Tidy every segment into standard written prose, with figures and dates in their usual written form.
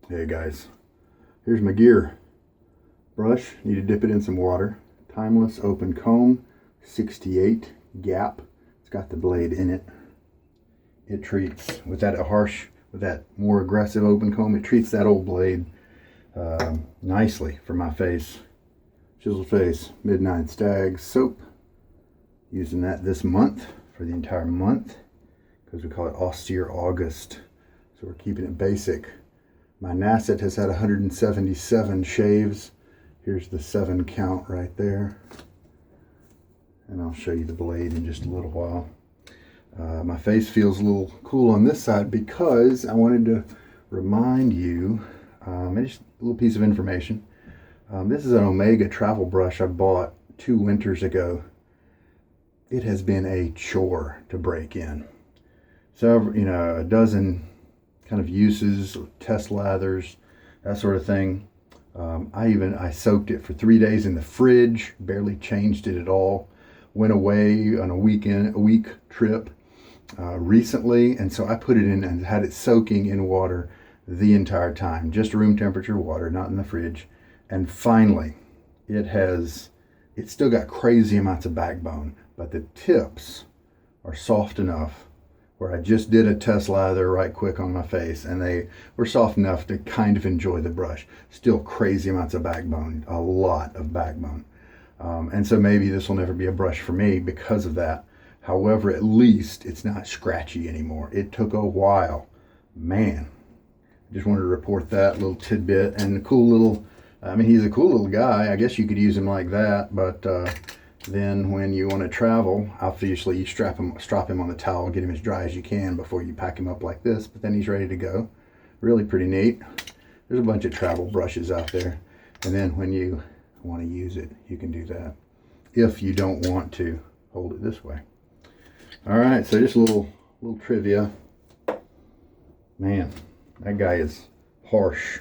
Hey guys, here's my gear. Brush, need to dip it in some water. Timeless open comb, 68 gap. It's got the blade in it. It treats, with that more aggressive open comb, it treats that old blade nicely for my face. Chiseled face, Midnight Stag soap. Using that this month for the entire month because we call it Austere August. So we're keeping it basic. My Nacet has had 177 shaves. Here's the 7 count right there. And I'll show you the blade in just a little while. My face feels a little cool on this side because I wanted to remind you, just a little piece of information. This is an Omega travel brush I bought 2 winters ago. It has been a chore to break in. So, a dozen kind of uses, test lathers, that sort of thing. I soaked it for 3 days in the fridge, barely changed it at all. Went away on a week trip recently, and so I put it in and had it soaking in water the entire time, just room temperature water, not in the fridge. And finally, it's still got crazy amounts of backbone, but the tips are soft enough where I just did a test lather right quick on my face, and they were soft enough to kind of enjoy the brush. Still crazy amounts of backbone, a lot of backbone. And so maybe this will never be a brush for me because of that. However, at least it's not scratchy anymore. It took a while. Man, I just wanted to report that little tidbit. And he's a cool little guy. I guess you could use him like that, but then when you want to travel, obviously you strap him on the towel, get him as dry as you can before you pack him up like this, but then he's ready to go. Really pretty neat. There's a bunch of travel brushes out there. And then when you want to use it, you can do that if you don't want to hold it this way. All right, so just a little trivia. Man, that guy is harsh.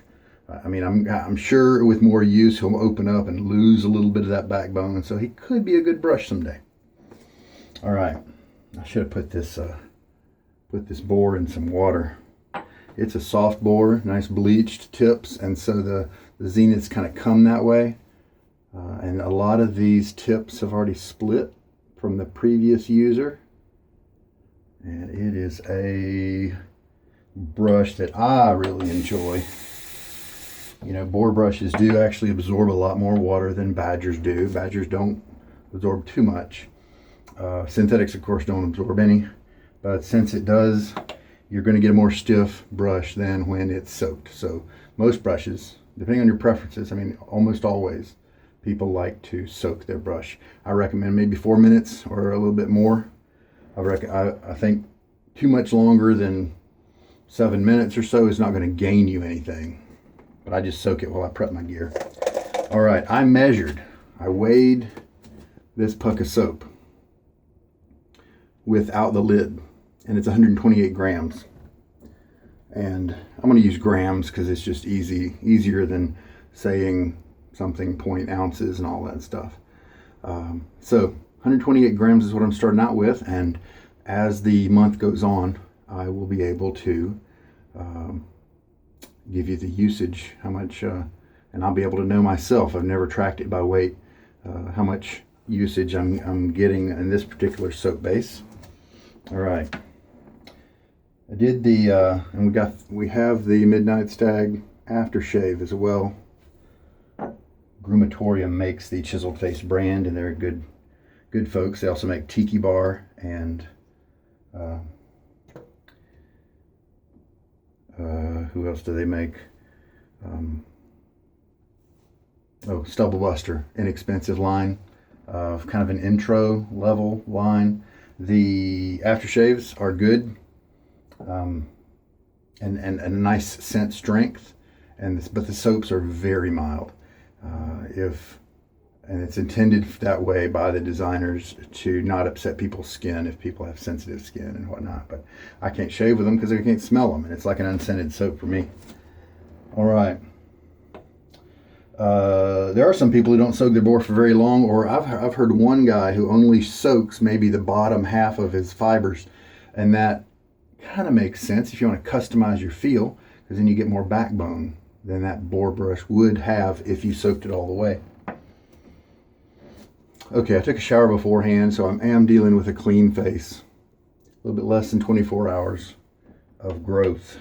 I'm sure with more use he'll open up and lose a little bit of that backbone, so he could be a good brush someday. All right, I should have put this boar in some water. It's a soft boar, nice bleached tips, and so the Zeniths kind of come that way. And a lot of these tips have already split from the previous user. And it is a brush that I really enjoy. Boar brushes do actually absorb a lot more water than badgers do. Badgers don't absorb too much. Synthetics, of course, don't absorb any. But since it does, you're going to get a more stiff brush than when it's soaked. So most brushes, depending on your preferences, almost always, people like to soak their brush. I recommend maybe 4 minutes or a little bit more. I think too much longer than 7 minutes or so is not going to gain you anything. But I just soak it while I prep my gear. All right, I weighed this puck of soap without the lid, and it's 128 grams. And I'm going to use grams because it's just easier than saying something point ounces and all that stuff. So 128 grams is what I'm starting out with, and as the month goes on, I will be able to give you the usage, how much, and I'll be able to know myself. I've never tracked it by weight, how much usage I'm getting in this particular soap base. All right, I did and we have the Midnight Stag aftershave as well. Grumatorium makes the Chiseled Face brand, and they're good folks. They also make Tiki Bar and who else do they make? Stubble Buster, inexpensive line, kind of an intro level line. The aftershaves are good, and a nice scent strength, but the soaps are very mild. And it's intended that way by the designers to not upset people's skin if people have sensitive skin and whatnot. But I can't shave with them because I can't smell them, and it's like an unscented soap for me. All right. There are some people who don't soak their boar for very long, or I've heard one guy who only soaks maybe the bottom half of his fibers, and that kind of makes sense if you want to customize your feel, because then you get more backbone than that boar brush would have if you soaked it all the way. Okay, I took a shower beforehand, so I am dealing with a clean face. A little bit less than 24 hours of growth.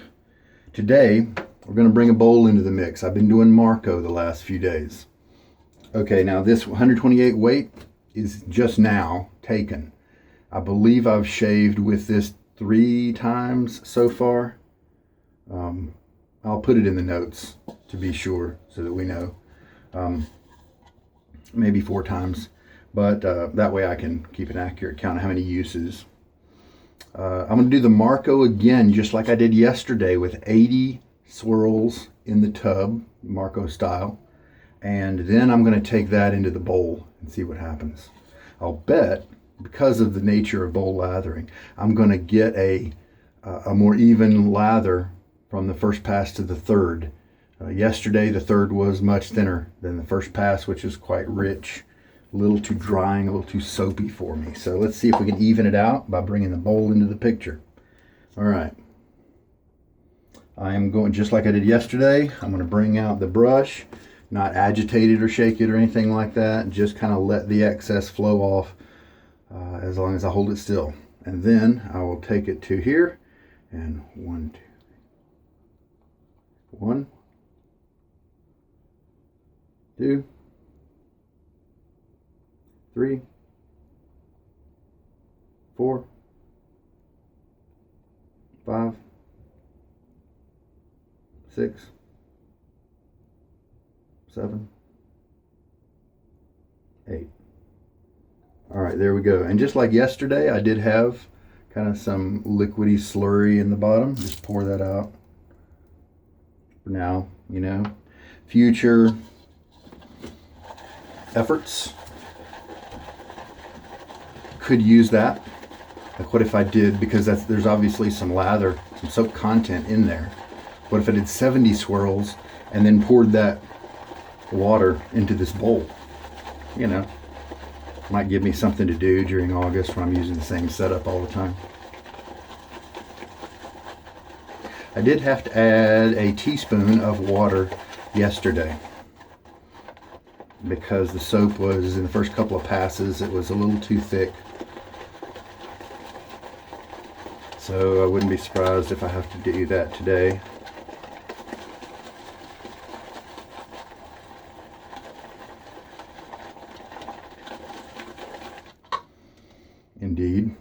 Today, we're going to bring a bowl into the mix. I've been doing Marco the last few days. Okay, now this 128 weight is just now taken. I believe I've shaved with this 3 times so far. I'll put it in the notes to be sure so that we know. Maybe 4 times, but that way I can keep an accurate count of how many uses. I'm going to do the Marco again, just like I did yesterday, with 80 swirls in the tub, Marco style. And then I'm going to take that into the bowl and see what happens. I'll bet, because of the nature of bowl lathering, I'm going to get a more even lather from the first pass to the third. Yesterday, the third was much thinner than the first pass, which is quite rich. A little too drying, a little too soapy for me. So let's see if we can even it out by bringing the bowl into the picture. All right. I am going, just like I did yesterday, I'm going to bring out the brush, not agitate it or shake it or anything like that. Just kind of let the excess flow off as long as I hold it still. And then I will take it to here and 1, 2, 1, 2, 3, 4, 5, 6, 7, 8. All right, there we go. And just like yesterday, I did have kind of some liquidy slurry in the bottom. Just pour that out for now, you know. Future efforts could use that. Like, what if I did, because there's obviously some lather, some soap content in there. What if I did 70 swirls and then poured that water into this bowl? You know, might give me something to do during August when I'm using the same setup all the time. I did have to add a teaspoon of water yesterday because the soap was, in the first couple of passes, it was a little too thick. So I wouldn't be surprised if I have to do that today. Indeed.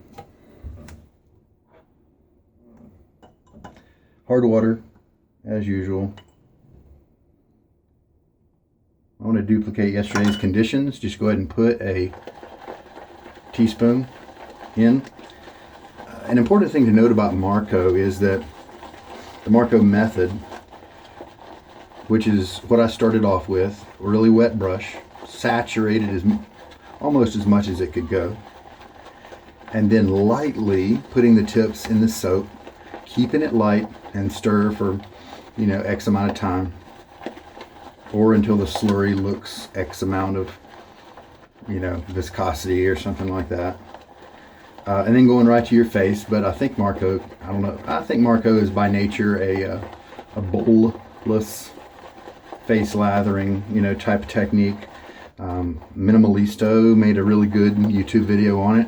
Hard water, as usual. I want to duplicate yesterday's conditions. Just go ahead and put a teaspoon in. An important thing to note about Marco is that the Marco method, which is what I started off with, really wet brush, saturated almost as much as it could go, and then lightly putting the tips in the soap, keeping it light, and stir for, you know, X amount of time, or until the slurry looks X amount of, you know, viscosity or something like that. And then going right to your face. But I think Marco, I don't know, I think Marco is by nature a bowl-less face lathering, you know, type of technique. Minimalisto made a really good YouTube video on it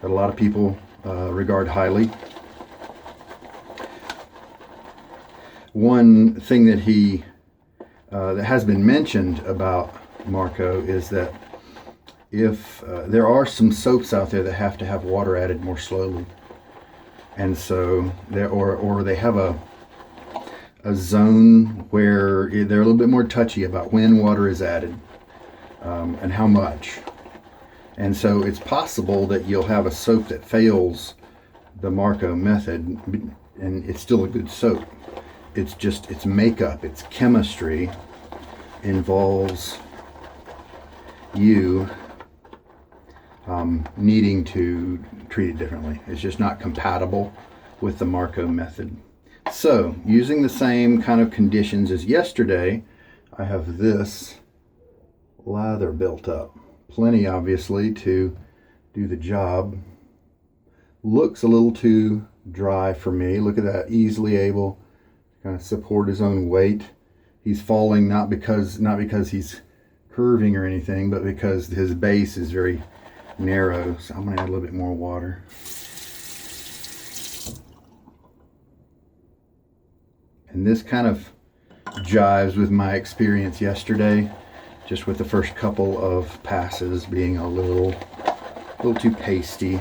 that a lot of people regard highly. One thing that that has been mentioned about Marco is that if there are some soaps out there that have to have water added more slowly, and so or they have a zone where they're a little bit more touchy about when water is added and how much, and so it's possible that you'll have a soap that fails the Marco method and it's still a good soap. It's just its makeup, its chemistry involves you needing to treat it differently. It's just not compatible with the Marco method. So, using the same kind of conditions as yesterday, I have this lather built up. Plenty, obviously, to do the job. Looks a little too dry for me. Look at that, easily able kind of support his own weight. He's falling not because he's curving or anything, but because his base is very narrow. So I'm gonna add a little bit more water. And this kind of jives with my experience yesterday, just with the first couple of passes being a little too pasty.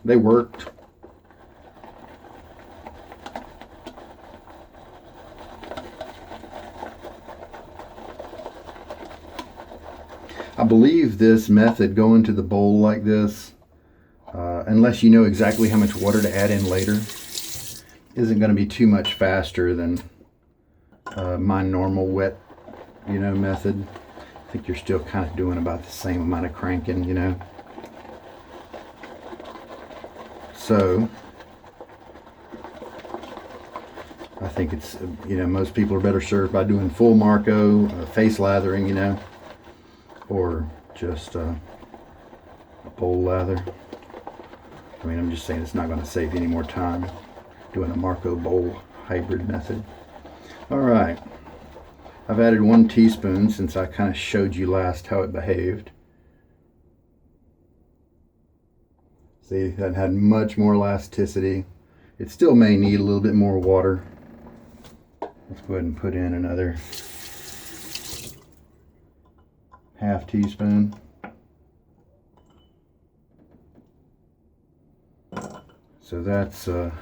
They worked. I believe this method, going to the bowl like this, unless you know exactly how much water to add in later, isn't going to be too much faster than my normal wet, method. I think you're still kind of doing about the same amount of cranking, So I think it's, most people are better served by doing full Marco, face lathering, or just a bowl lather. I mean, I'm just saying it's not going to save you any more time doing a Marco bowl hybrid method. All right, I've added 1 teaspoon since I kind of showed you last how it behaved. See, that had much more elasticity. It still may need a little bit more water. Let's go ahead and put in another ½ teaspoon. So that's an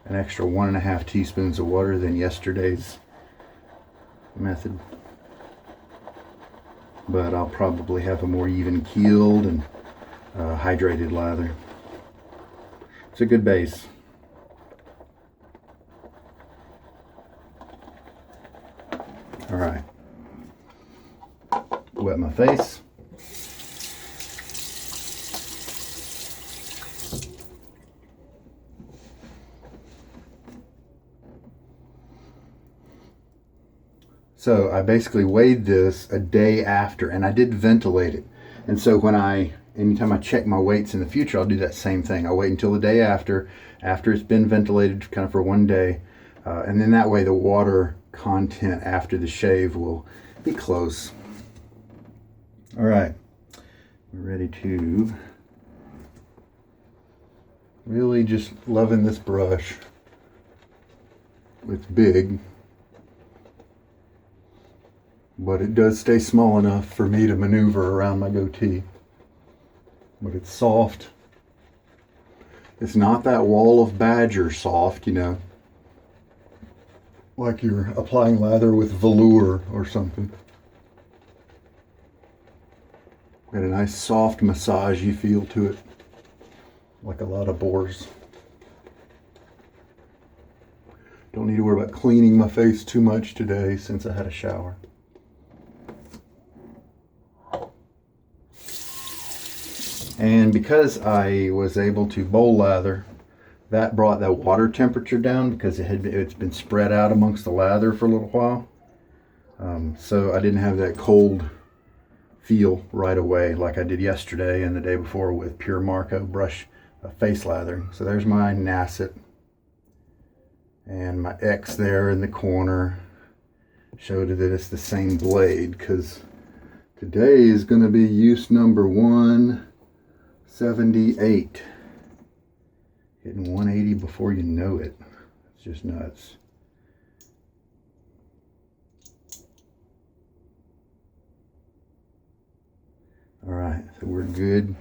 extra 1½ teaspoons of water than yesterday's method. But I'll probably have a more even keeled and hydrated lather. It's a good base. All right. Wet my face. So I basically weighed this a day after, and I did ventilate it. And so anytime I check my weights in the future, I'll do that same thing. I'll wait until the day after it's been ventilated kind of for 1 day. And then that way the water content after the shave will be close. All right, we're ready to really just loving this brush. It's big, but it does stay small enough for me to maneuver around my goatee. But it's soft. It's not that wall of badger soft, like you're applying lather with velour or something. Got a nice soft massagey feel to it, like a lot of boars. Don't need to worry about cleaning my face too much today since I had a shower. And because I was able to bowl lather, that brought the water temperature down because it's been spread out amongst the lather for a little while. So I didn't have that cold feel right away like I did yesterday and the day before with pure Marco brush face lathering. So there's my Nacet and my X there in the corner showed that it's the same blade, because today is going to be use number 178. Hitting 180 before you know it. It's just nuts. All right, so we're good.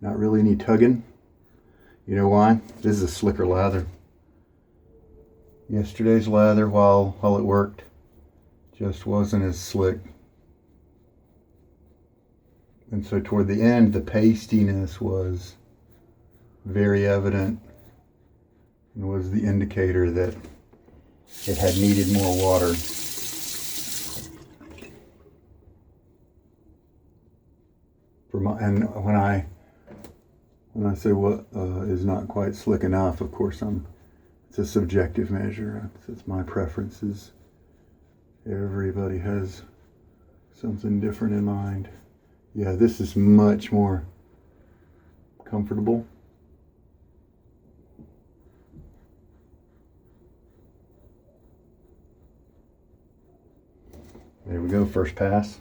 Not really any tugging. You know why? This is a slicker lather. Yesterday's lather, while it worked, just wasn't as slick. And so toward the end, the pastiness was very evident and was the indicator that it had needed more water. And when I say what is not quite slick enough, of course I'm it's a subjective measure. It's my preferences. Everybody has something different in mind. Yeah, this is much more comfortable. There we go, first pass.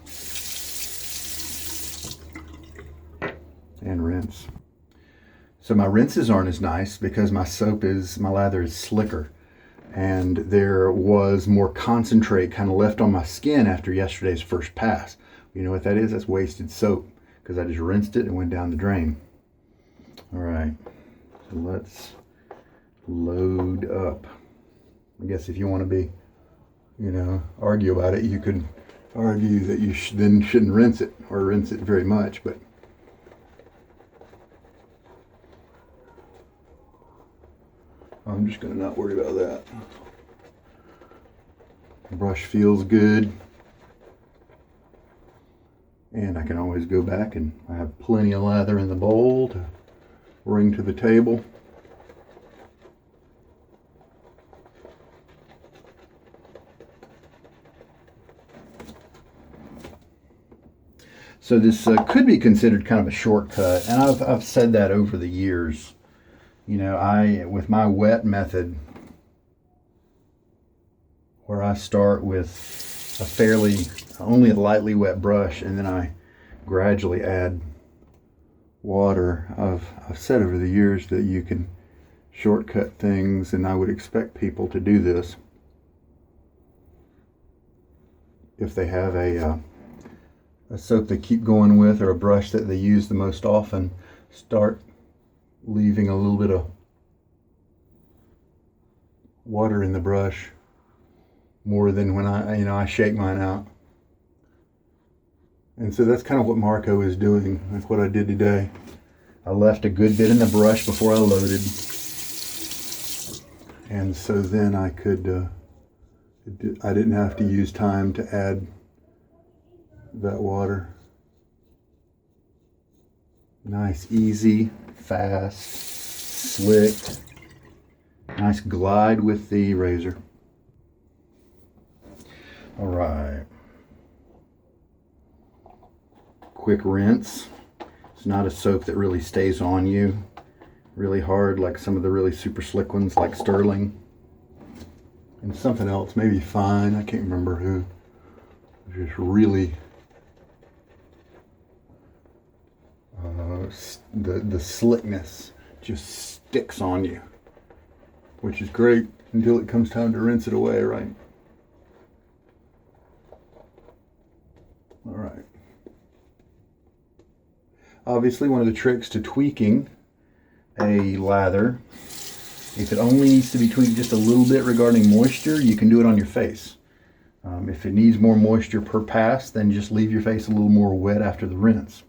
And rinse. So my rinses aren't as nice because my lather is slicker. And there was more concentrate kind of left on my skin after yesterday's first pass. You know what that is? That's wasted soap because I just rinsed it and went down the drain. All right, so let's load up. I guess if you want to be, argue about it, you could argue that you then shouldn't rinse it or rinse it very much, but I'm just going to not worry about that. The brush feels good. And I can always go back, and I have plenty of lather in the bowl to bring to the table. So this could be considered kind of a shortcut, and I've said that over the years. With my wet method, where I start with only a lightly wet brush, and then I gradually add water. I've said over the years that you can shortcut things, and I would expect people to do this if they have a soap they keep going with or a brush that they use the most often. Start leaving a little bit of water in the brush more than when I shake mine out. And so that's kind of what Marco is doing. That's what I did today. I left a good bit in the brush before I loaded. And so then I didn't have to use time to add that water. Nice, easy, fast, slick. Nice glide with the razor. All right. Quick rinse. It's not a soap that really stays on you really hard like some of the really super slick ones like Sterling. And something else, maybe Fine, I can't remember who. Just really the slickness just sticks on you, which is great until it comes time to rinse it away, right? All right. Obviously, one of the tricks to tweaking a lather, if it only needs to be tweaked just a little bit regarding moisture, you can do it on your face. If it needs more moisture per pass, then just leave your face a little more wet after the rinse.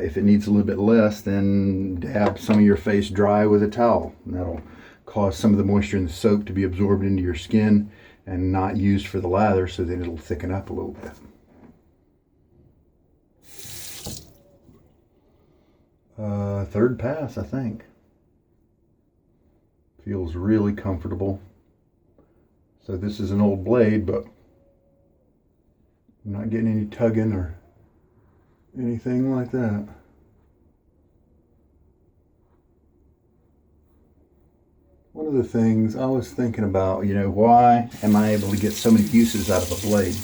If it needs a little bit less, then dab some of your face dry with a towel. And that'll cause some of the moisture in the soap to be absorbed into your skin and not used for the lather, so then it'll thicken up a little bit. Third pass, I think. Feels really comfortable. So this is an old blade, but I'm not getting any tugging or anything like that. One of the things I was thinking about, why am I able to get so many uses out of a blade?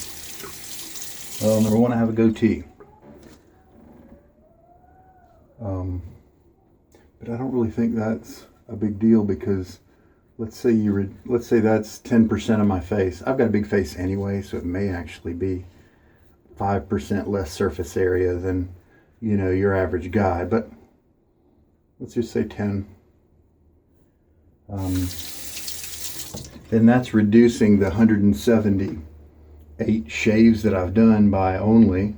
Well, number one, I have a goatee. But I don't really think that's a big deal because let's say that's 10% of my face. I've got a big face anyway, so it may actually be 5% less surface area than, your average guy. But let's just say 10. Then that's reducing the 178 shaves that I've done by only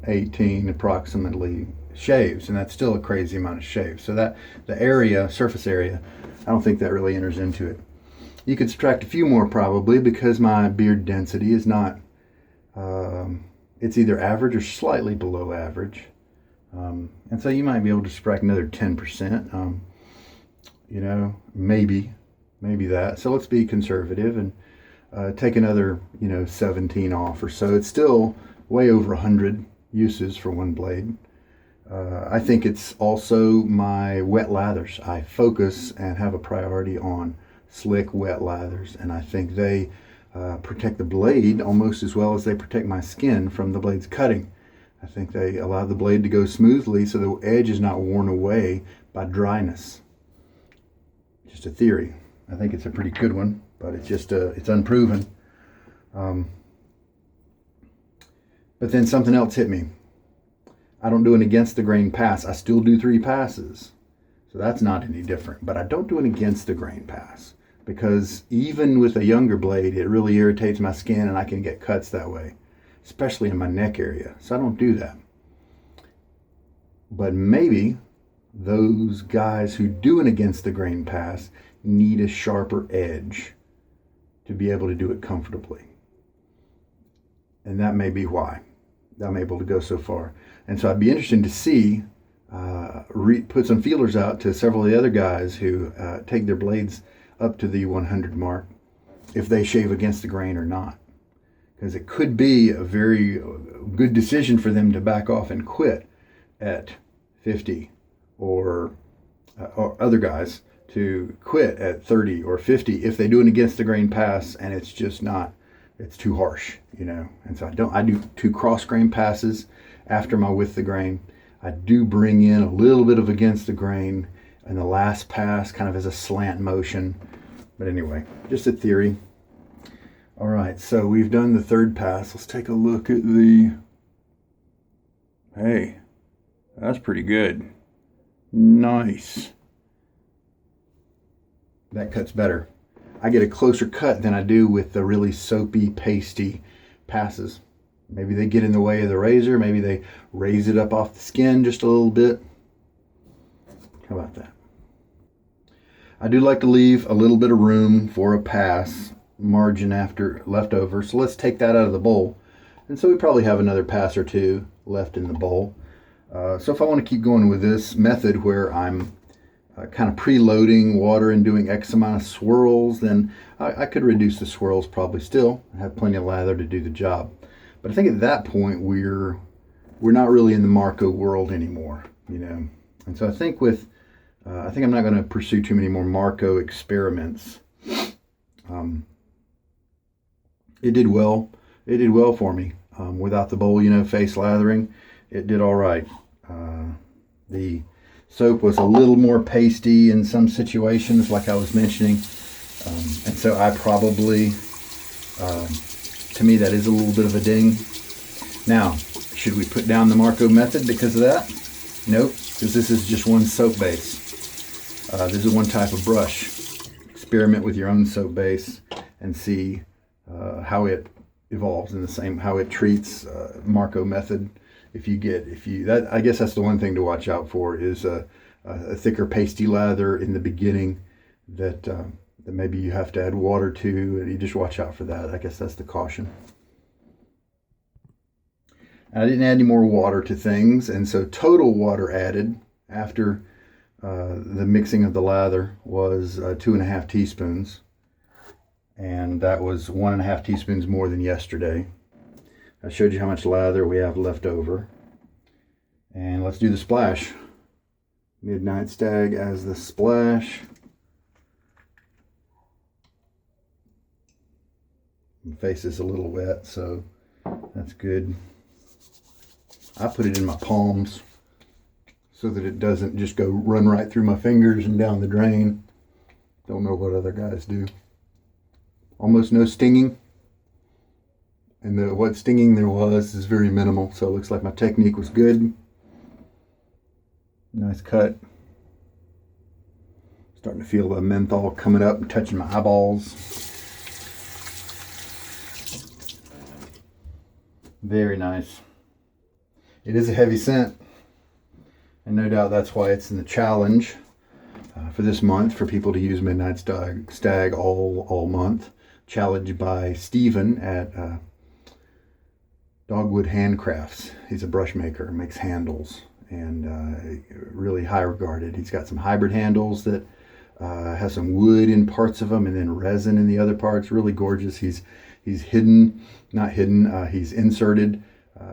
18 approximately shaves, and that's still a crazy amount of shaves. So that the surface area, I don't think that really enters into it. You could subtract a few more probably because my beard density is not, it's either average or slightly below average. And so you might be able to subtract another 10%, maybe. maybe that. So let's be conservative and take another, 17 off or so. It's still way over 100 uses for one blade. I think it's also my wet lathers. I focus and have a priority on slick wet lathers, and I think they protect the blade almost as well as they protect my skin from the blade's cutting. I think they allow the blade to go smoothly so the edge is not worn away by dryness. Just a theory. I think it's a pretty good one, but it's just it's unproven. But then something else hit me. I don't do an against the grain pass. I still do 3 passes. So that's not any different. But I don't do an against the grain pass because even with a younger blade, it really irritates my skin and I can get cuts that way, especially in my neck area. So I don't do that. But maybe those guys who do an against the grain pass need a sharper edge to be able to do it comfortably. And that may be why I'm able to go so far. And so I'd be interested to see, put some feelers out to several of the other guys who take their blades up to the 100 mark, if they shave against the grain or not. Because it could be a very good decision for them to back off and quit at 50, or other guys to quit at 30 or 50 if they do an against the grain pass and it's just not, it's too harsh, And so I do 2 cross grain passes after my with the grain. I do bring in a little bit of against the grain and the last pass kind of as a slant motion. But anyway, just a theory. All right, so we've done the 3rd pass. Let's take a look at the, hey, that's pretty good. Nice. That cuts better. I get a closer cut than I do with the really soapy, pasty passes. Maybe they get in the way of the razor. Maybe they raise it up off the skin just a little bit. How about that? I do like to leave a little bit of room for a pass margin after leftover. So let's take that out of the bowl. And so we probably have another pass or 2 left in the bowl. So if I want to keep going with this method where I'm kind of preloading water and doing X amount of swirls, then I could reduce the swirls probably still. I have plenty of lather to do the job. But I think at that point we're not really in the Marco world anymore, And so I think I think I'm not going to pursue too many more Marco experiments. It did well. It did well for me without the bowl, face lathering. It did all right. The soap was a little more pasty in some situations, like I was mentioning. And so I probably, to me, that is a little bit of a ding. Now, should we put down the Marco method because of that? Nope, because this is just one soap base. This is one type of brush. Experiment with your own soap base and see how it evolves in the same, how it treats Marco method. I guess that's the one thing to watch out for is a thicker pasty lather in the beginning that maybe you have to add water to, and you just watch out for that. I guess that's the caution. And I didn't add any more water to things, and so total water added after the mixing of the lather was 2.5 teaspoons, and that was 1.5 teaspoons more than yesterday. I showed you how much lather we have left over. And let's do the splash. Midnight Stag as the splash. The face is a little wet, so that's good. I put it in my palms so that it doesn't just go run right through my fingers and down the drain. Don't know what other guys do. Almost no stinging. And what stinging there was is very minimal, so it looks like my technique was good. Nice cut. Starting to feel the menthol coming up and touching my eyeballs. Very nice. It is a heavy scent, and no doubt that's why it's in the challenge for this month for people to use Midnight Stag all month. Challenged by Steven at Dogwood Handcrafts. He's a brush maker, makes handles, and really high regarded. He's got some hybrid handles that Has some wood in parts of them and then resin in the other parts. Really gorgeous. He's hidden, not hidden. He's inserted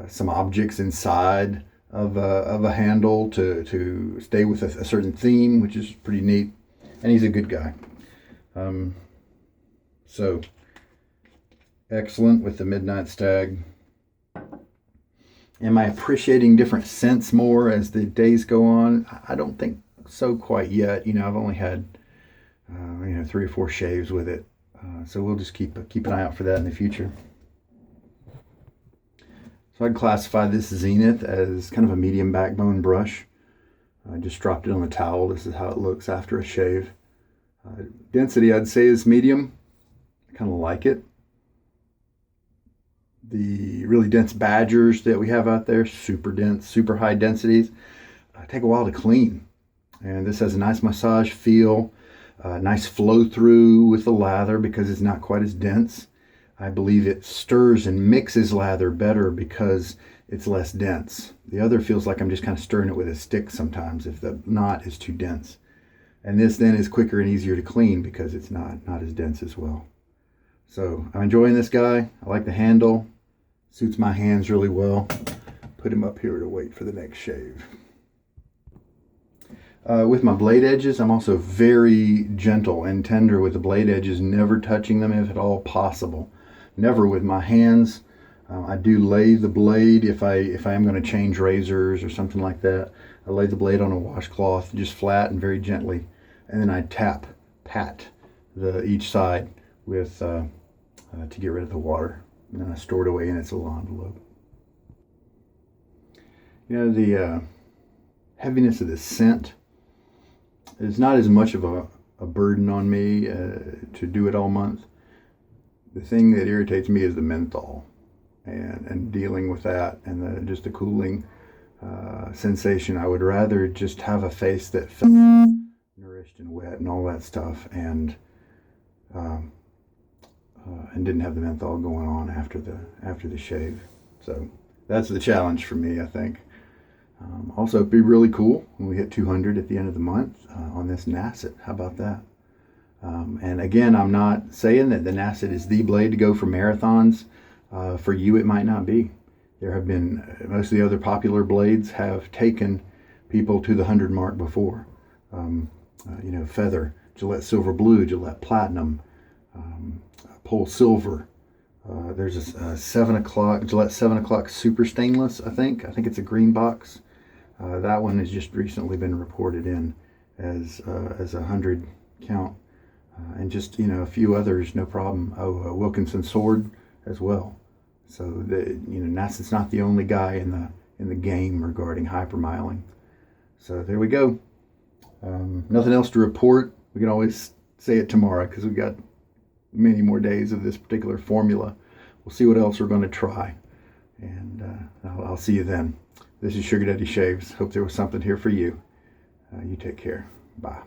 some objects inside of a handle to stay with a certain theme, which is pretty neat. And he's a good guy. So excellent with the Midnight Stag. Am I appreciating different scents more as the days go on? I don't think so quite yet. I've only had 3 or 4 shaves with it, so we'll just keep an eye out for that in the future. So I'd classify this Zenith as kind of a medium backbone brush. I just dropped it on the towel. This is how it looks after a shave. Density I'd say is medium. I kind of like it. The really dense Badgers that we have out there, super dense, super high densities, take a while to clean. And this has a nice massage feel, nice flow through with the lather because it's not quite as dense. I believe it stirs and mixes lather better because it's less dense. The other feels like I'm just kind of stirring it with a stick sometimes if the knot is too dense. And this then is quicker and easier to clean because it's not as dense as well. So I'm enjoying this guy. I like the handle. Suits my hands really well. Put him up here to wait for the next shave. With my blade edges, I'm also very gentle and tender with the blade edges, never touching them if at all possible. Never with my hands. I do lay the blade if I am going to change razors or something like that. I lay the blade on a washcloth, just flat and very gently, and then I pat each side with to get rid of the water. And then I store it away in its little envelope. The heaviness of the scent is not as much of a burden on me to do it all month. The thing that irritates me is the menthol and dealing with that and just the cooling sensation. I would rather just have a face that felt nourished and wet and all that stuff and didn't have the menthol going on after the shave. So that's the challenge for me, I think. Also, it'd be really cool when we hit 200 at the end of the month on this Nacet. How about that? And again, I'm not saying that the Nacet is the blade to go for marathons. For you, it might not be. There have been, most of the other popular blades have taken people to the 100 mark before. Feather, Gillette Silver Blue, Gillette Platinum, Pole Silver. There's a 7 o'clock, Gillette 7 o'clock Super Stainless, I think it's a green box. That one has just recently been reported in as a 100 count. And just, a few others, no problem. Wilkinson Sword as well. So, Nacet's not the only guy in the game regarding hypermiling. So there we go. Nothing else to report. We can always say it tomorrow because we've got many more days of this particular formula. We'll see what else we're going to try. And I'll see you then. This is Sugar Daddy Shaves. Hope there was something here for you. You take care. Bye.